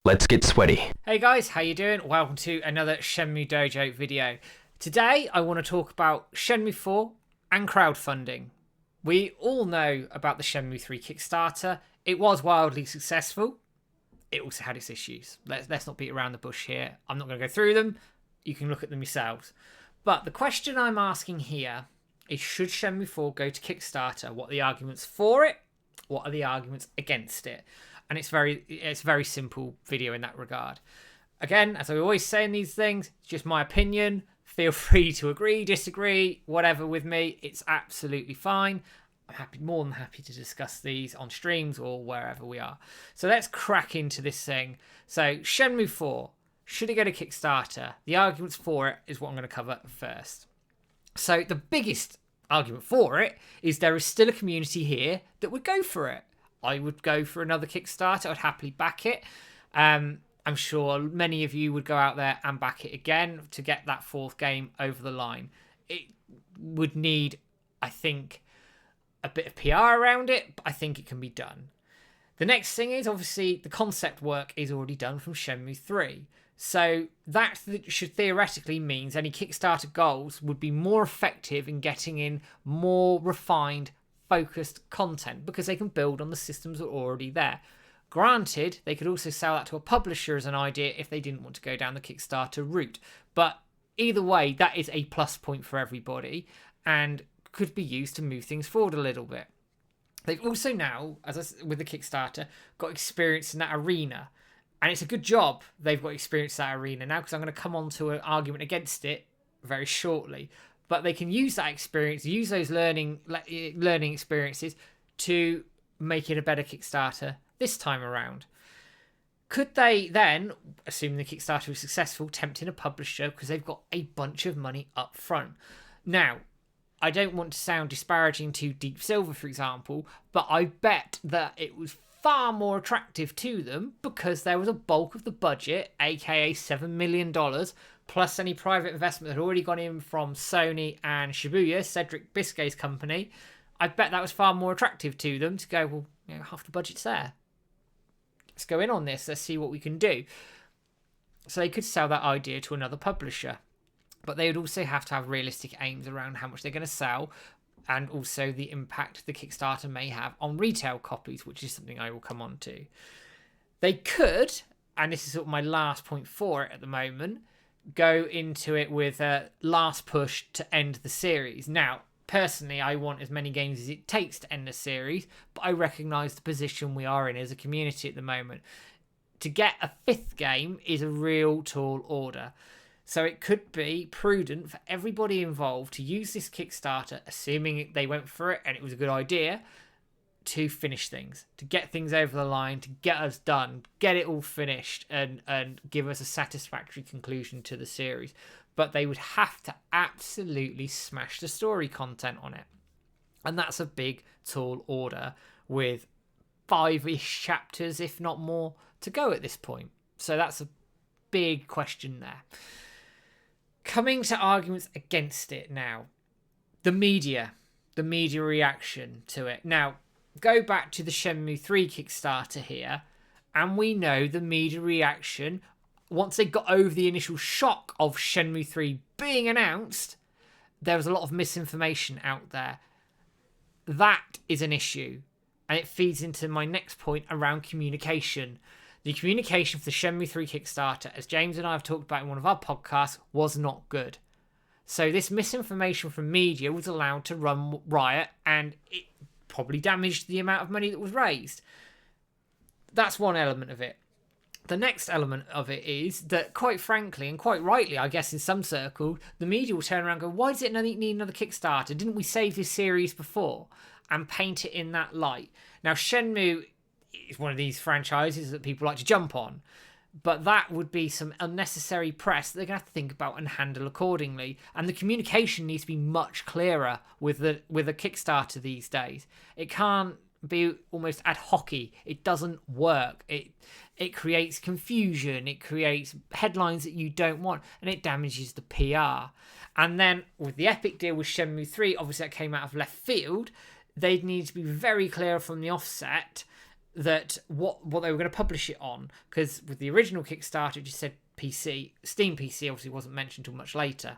Let's get sweaty. Hey guys, how you doing? Welcome to another Shenmue Dojo video. Today I want to talk about Shenmue 4 and crowdfunding. We all know about the Shenmue 3 Kickstarter. It was wildly successful. It also had its issues. Let's not beat around the bush here. I'm not going to go through them. You can look at them yourselves. But the question I'm asking here is, should Shenmue 4 go to Kickstarter? What are the arguments for it? What are the arguments against it? And it's very simple video in that regard. Again, as I always say in these things, it's just my opinion. Feel free to agree, disagree, whatever with me. It's absolutely fine. I'm more than happy to discuss these on streams or wherever we are. So let's crack into this thing. So Shenmue 4, should it go to Kickstarter? The arguments for it is what I'm going to cover first. So the biggest argument for it is there is still a community here that would go for it. I would go for another Kickstarter. I'd happily back it. I'm sure many of you would go out there and back it again to get that fourth game over the line. It would need, I think, a bit of PR around it, but I think it can be done. The next thing is, obviously, the concept work is already done from Shenmue 3. So that should theoretically means any Kickstarter goals would be more effective in getting in more refined, focused content because they can build on the systems that are already there. Granted, they could also sell that to a publisher as an idea if they didn't want to go down the Kickstarter route. But either way, that is a plus point for everybody and could be used to move things forward a little bit. They've also now, with the Kickstarter, got experience in that arena. And it's a good job they've got experience in that arena now, because I'm going to come on to an argument against it very shortly. But they can use that experience, use those learning experiences to make it a better Kickstarter this time around. Could they then, assuming the Kickstarter is successful, tempt in a publisher because they've got a bunch of money up front? Now, I don't want to sound disparaging to Deep Silver, for example, but I bet that it was far more attractive to them because there was a bulk of the budget, aka $7 million, plus any private investment that had already gone in from Sony and Shibuya, Cedric Biscay's company. I bet that was far more attractive to them to go, well, half the budget's there. Let's go in on this. Let's see what we can do. So they could sell that idea to another publisher. But they would also have to have realistic aims around how much they're going to sell and also the impact the Kickstarter may have on retail copies, which is something I will come on to. They could, and this is sort of my last point for it at the moment, go into it with a last push to end the series. Now, personally, I want as many games as it takes to end the series, but I recognise the position we are in as a community at the moment. To get a fifth game is a real tall order. So it could be prudent for everybody involved to use this Kickstarter, assuming they went for it and it was a good idea, to finish things, to get things over the line, to get us done, get it all finished and give us a satisfactory conclusion to the series. But they would have to absolutely smash the story content on it. And that's a big, tall order with 5-ish chapters, if not more, to go at this point. So that's a big question there. Coming to arguments against it now. The media reaction to it. Now, go back to the Shenmue 3 Kickstarter here, and we know the media reaction, once they got over the initial shock of Shenmue 3 being announced, there was a lot of misinformation out there. That is an issue, and it feeds into my next point around communication. The communication for the Shenmue 3 Kickstarter, as James and I have talked about in one of our podcasts, was not good. So this misinformation from media was allowed to run riot, and it probably damaged the amount of money that was raised. That's one element of it. The next element of it is that, quite frankly, and quite rightly, I guess in some circles, the media will turn around and go, why does it need another Kickstarter? Didn't we save this series before? And paint it in that light. Now, Shenmue is one of these franchises that people like to jump on, but that would be some unnecessary press that they're going to have to think about and handle accordingly. And the communication needs to be much clearer with a Kickstarter these days. It can't be almost ad hoc-y. It doesn't work. It creates confusion. It creates headlines that you don't want, and it damages the PR. And then with the Epic deal with Shenmue 3, obviously that came out of left field. They'd need to be very clear from the offset that what they were going to publish it on, because with the original Kickstarter it just said PC. Steam PC obviously wasn't mentioned until much later.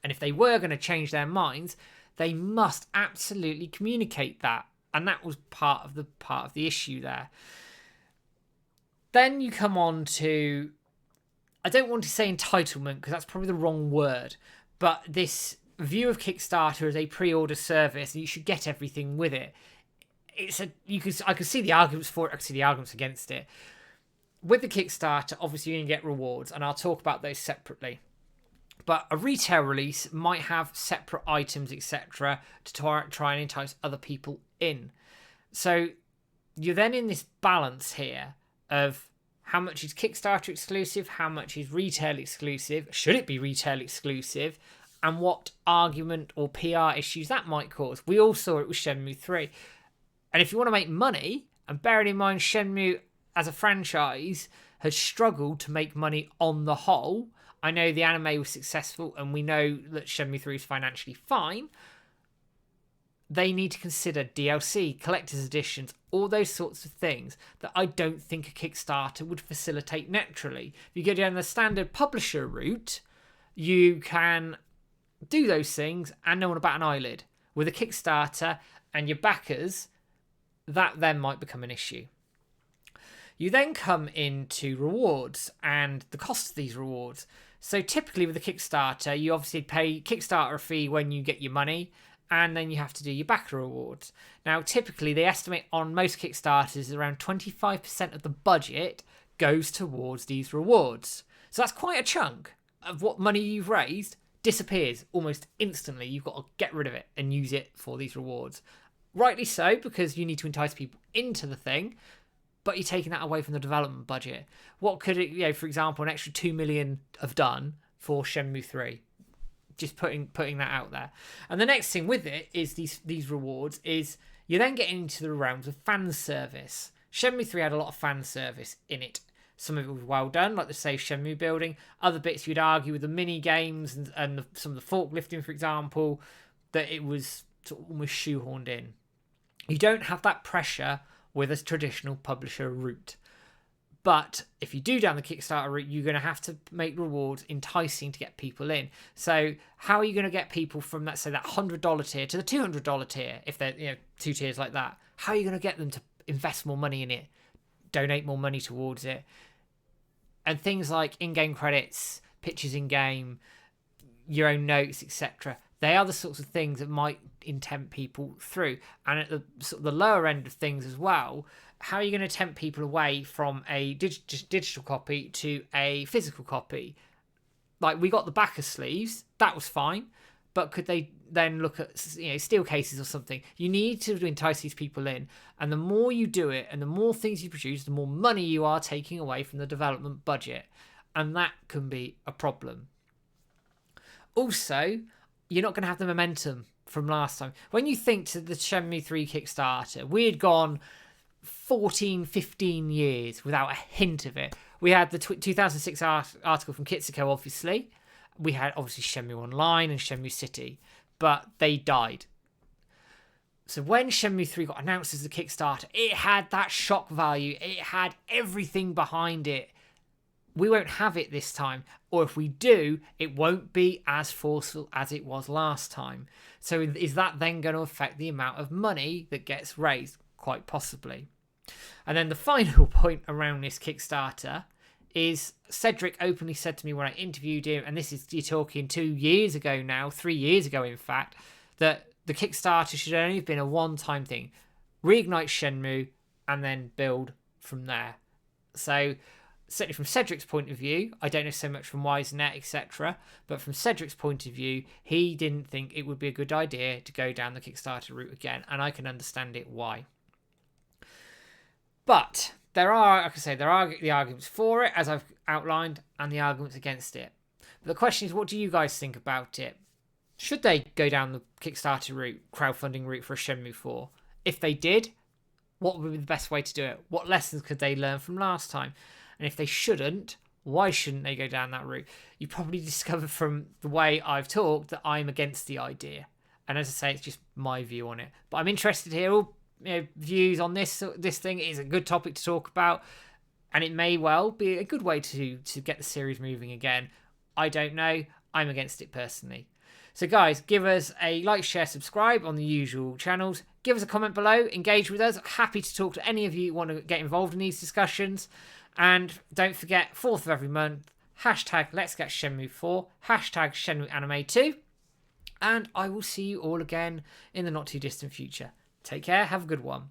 And if they were going to change their minds, they must absolutely communicate that. And that was part of the issue there. Then you come on to, I don't want to say entitlement because that's probably the wrong word, but this view of Kickstarter as a pre-order service, and you should get everything with it. I could see the arguments for it, I could see the arguments against it. With the Kickstarter, obviously you're going to get rewards, and I'll talk about those separately. But a retail release might have separate items, etc., to try and entice other people in. So you're then in this balance here of how much is Kickstarter exclusive, how much is retail exclusive, should it be retail exclusive, and what argument or PR issues that might cause. We all saw it with Shenmue 3. And if you want to make money, and bearing in mind Shenmue as a franchise has struggled to make money on the whole, I know the anime was successful and we know that Shenmue 3 is financially fine, they need to consider DLC, collector's editions, all those sorts of things that I don't think a Kickstarter would facilitate naturally. If you go down the standard publisher route, you can do those things and no one will bat an eyelid. With a Kickstarter and your backers, that then might become an issue. You then come into rewards and the cost of these rewards. So typically with a Kickstarter, you obviously pay Kickstarter fee when you get your money, and then you have to do your backer rewards. Now, typically, they estimate on most Kickstarters around 25% of the budget goes towards these rewards. So that's quite a chunk of what money you've raised disappears almost instantly. You've got to get rid of it and use it for these rewards. Rightly so, because you need to entice people into the thing, but you're taking that away from the development budget. What could it, for example, an extra 2 million have done for Shenmue 3? Just putting that out there. And the next thing with it is these rewards is you're then getting into the realms of fan service. Shenmue 3 had a lot of fan service in it. Some of it was well done, like the safe Shenmue building. Other bits you'd argue with the mini games and some of the forklifting, for example, that it was sort of almost shoehorned in. You don't have that pressure with a traditional publisher route. But if you do down the Kickstarter route, you're going to have to make rewards enticing to get people in. So how are you going to get people from, let's say, that $100 tier to the $200 tier, if they're two tiers like that? How are you going to get them to invest more money in it, donate more money towards it? And things like in-game credits, pictures in-game, your own notes, etc. They are the sorts of things that might tempt people through. And at the sort of the lower end of things as well, how are you going to tempt people away from a digital copy to a physical copy? Like, we got the backer sleeves, that was fine, but could they then look at steel cases or something? You need to entice these people in, and the more you do it and the more things you produce, the more money you are taking away from the development budget, and that can be a problem. Also, you're not going to have the momentum from last time. When you think to the Shenmue 3 Kickstarter, we had gone 14, 15 years without a hint of it. We had the 2006 article from Kitsuko, obviously. We had, obviously, Shenmue Online and Shenmue City, but they died. So when Shenmue 3 got announced as the Kickstarter, it had that shock value. It had everything behind it. We won't have it this time, or if we do, it won't be as forceful as it was last time. So is that then going to affect the amount of money that gets raised? Quite possibly. And then the final point around this Kickstarter is Cedric openly said to me when I interviewed him, and this is, you're talking 2 years ago now, 3 years ago in fact, that the Kickstarter should only have been a one-time thing. Reignite Shenmue and then build from there. So certainly from Cedric's point of view, I don't know so much from Wisenet, etc., but from Cedric's point of view, he didn't think it would be a good idea to go down the Kickstarter route again, and I can understand it why. But there are, like I say, there are the arguments for it, as I've outlined, and the arguments against it. But the question is, what do you guys think about it? Should they go down the Kickstarter route, crowdfunding route for a Shenmue 4? If they did, what would be the best way to do it? What lessons could they learn from last time? And if they shouldn't, why shouldn't they go down that route? You probably discovered from the way I've talked that I'm against the idea. And as I say, it's just my view on it. But I'm interested here. views on this thing. It is a good topic to talk about, and it may well be a good way to get the series moving again. I don't know. I'm against it personally. So guys, give us a like, share, subscribe on the usual channels. Give us a comment below. Engage with us. Happy to talk to any of you who want to get involved in these discussions. And don't forget, 4th of every month, hashtag Let's Get Shenmue 4, hashtag Shenmue Anime 2. And I will see you all again in the not too distant future. Take care. Have a good one.